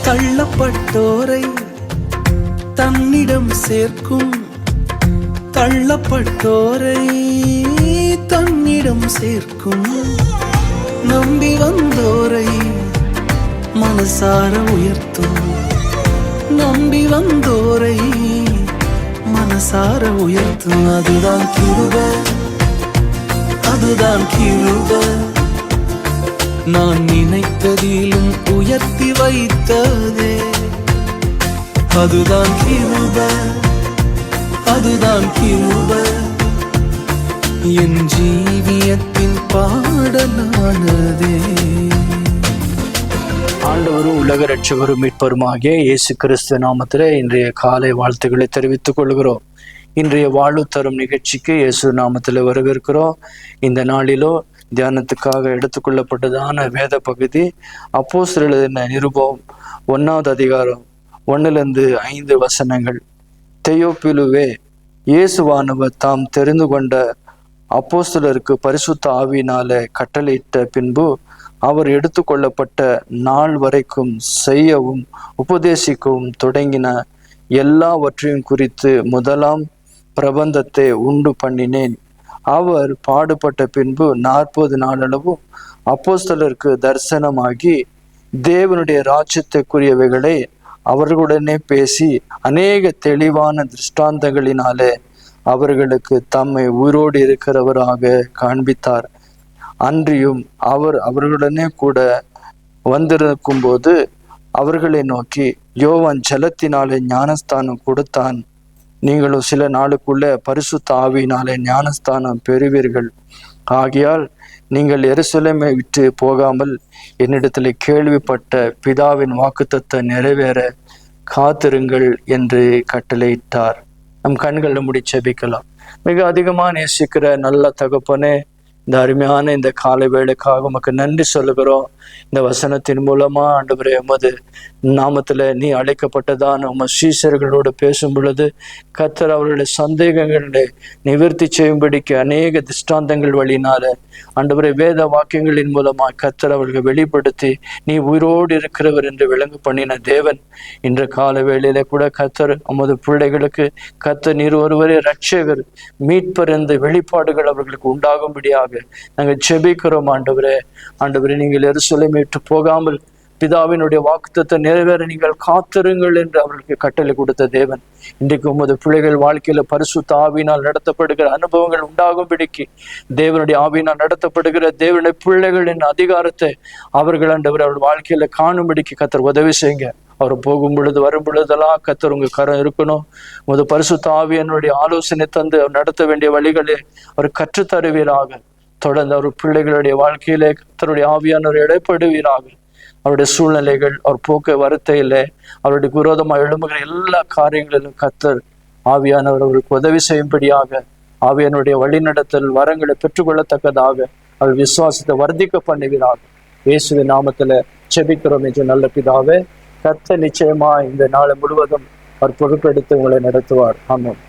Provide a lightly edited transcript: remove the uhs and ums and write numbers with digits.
தள்ளப்பட்டோரை தன்னிடம் சேர்க்கும், தள்ளப்பட்டோரை தன்னிடம் சேர்க்கும். நம்பி வந்தோரை மனசார உயர்த்தும், நம்பி வந்தோரை மனசார உயர்த்தும். அதுதான் கிருபை, அதுதான் கிருபை. நான் நினைத்ததிலும் உயர்த்தி வைத்ததே. அதுதான் கிருபை, அதுதான் கிருபை. என் ஜீவியத்தின் பாடலானதே. ஆண்டவரும் உலக ரட்சகரும் மீட்பருமாகிய இயேசு கிறிஸ்து நாமத்திலே இன்றைய காலை வாழ்த்துக்களை தெரிவித்துக் கொள்கிறோம். இன்றைய வாழ்வு தரும் நிகழ்ச்சிக்கு இயேசு நாமத்தில் வரவேற்கிறோம். இந்த நாளிலோ தியானத்துக்காக எடுத்துக்கொள்ளப்பட்டதான வேத பகுதி அப்போஸ்தலரின் நிருபம் 1வது அதிகாரம் 1-5 வசனங்கள். தெயோப்பிலுவே, இயேசுவானவர் தாம் தெரிந்து கொண்ட அப்போஸ்தலருக்கு பரிசுத்த ஆவியினாலே கட்டளையிட்ட பின்பு அவர் எடுத்துக்கொள்ளப்பட்ட நாள் வரைக்கும் செய்யவும் உபதேசிக்கவும் தொடங்கின எல்லாவற்றையும் குறித்து முதலாம் பிரபந்தத்தை உண்டு பண்ணினேன். அவர் பாடுபட்ட பின்பு 40 நாளளவும் அப்போஸ்தலருக்கு தரிசனமாகி தேவனுடைய ராஜ்யத்துக்குரியவைகளை அவர்களுடனே பேசி அநேக தெளிவான திருஷ்டாந்தங்களினாலே அவர்களுக்கு தம்மை உயிரோடு இருக்கிறவராக காண்பித்தார். அன்றியும் அவர் அவர்களுடனே கூட வந்திருக்கும் போது அவர்களை நோக்கி, யோவான் ஜலத்தினாலே ஞானஸ்தானம் கொடுத்தான், நீங்களும் சில நாளுக்குள்ள பரிசுத்த ஆவியினாலே ஞானஸ்தானம் பெறுவீர்கள். ஆகையால் நீங்கள் எருசலேமை விட்டு போகாமல் என்னிடத்தில் கேள்விப்பட்ட பிதாவின் வாக்குத்தத்தை நிறைவேற காத்திருங்கள் என்று கட்டளையிட்டார். நம் கண்களை மூடி ஜெபிக்கலாம். மிக அதிகமாக நேசிக்கிற நல்ல தகப்பனே, இந்த அருமையான இந்த காலை வேளைக்காக உமக்கு நன்றி சொல்லுகிறோம். இந்த வசனத்தின் மூலமா ஆண்டவரே உமது நாமத்துல நீ அழைக்கப்பட்டதான உம சீஷர்களோடு பேசும் பொழுது கர்த்தர் அவர்களுடைய சந்தேகங்களை நிவர்த்தி செய்யும்படிக்கு அநேக திஷ்டாந்தங்கள் வழியினால ஆண்டவரே வேத வாக்கியங்களின் மூலமா கர்த்தர் அவர்கள் வெளிப்படுத்தி நீ உயிரோடு இருக்கிறவர் என்று விளங்கு பண்ணின தேவன், இன்ற கால வேளையில கூட கர்த்தர் உமது பிள்ளைகளுக்கு கர்த்தர் நீர் ஒருவரே ரட்சகர் மீட்பர் என்ற வெளிப்பாடுகள் அவர்களுக்கு உண்டாகும்படியாக நாங்கள் ஜெபிக்கிறோம். ஆண்டவரே, ஆண்டவரே நீங்கள் எருசலேமை விட்டு போகாமல் பிதாவினுடைய வாக்குத்தத்தை நிறைவேற நீங்கள் காத்திருங்கள் என்று அவர்களுக்கு கட்டளை கொடுத்த தேவன், இன்றைக்கு உமது பிள்ளைகள் வாழ்க்கையில பரிசுத்த ஆவியினால் நடத்தப்படுகிற அனுபவங்கள் உண்டாகும்படிக்கு தேவனுடைய ஆவியினால் நடத்தப்படுகிற தேவனுடைய பிள்ளைகளின் அதிகாரத்தை அவர்கள் ஆண்டவர் அவர்கள் வாழ்க்கையில காணும்படிக்கு கர்த்தர் உதவி செய்யுங்க. அவர் போகும் பொழுது வரும் பொழுதெல்லாம் கர்த்தர் உங்க கரம் இருக்கணும். உமது பரிசுத்த ஆவியினுடைய ஆலோசனை தந்து அவர் நடத்த வேண்டிய வழிகளை அவர் கற்றுத்தருவீராக. தொடர்ந்து அவர் பிள்ளைகளுடைய வாழ்க்கையிலே கர்த்தருடைய ஆவியானவர் இடைப்படுவீராக. அவருடைய சூழ்நிலைகள், அவர் போக்க வருத்தையிலே அவருடைய விரோதமாக எழும்புகிற எல்லா காரியங்களிலும் கர்த்தர் ஆவியானவர் அவர்களுக்கு உதவி செய்யும்படியாக ஆவியானுடைய வழிநடத்தல் வரங்களை பெற்றுக்கொள்ளத்தக்கதாக அவர் விசுவாசத்தை வர்த்திக்க பண்ணுகிறார். இயேசுவின் நாமத்துல ஜெபிக்கிறோம் என்று நல்ல பிதாவே. கர்த்தர் நிச்சயமா இந்த நாள் முழுவதும் அவர் பொறுப்பெடுத்து உங்களை நடத்துவார். ஆமென்.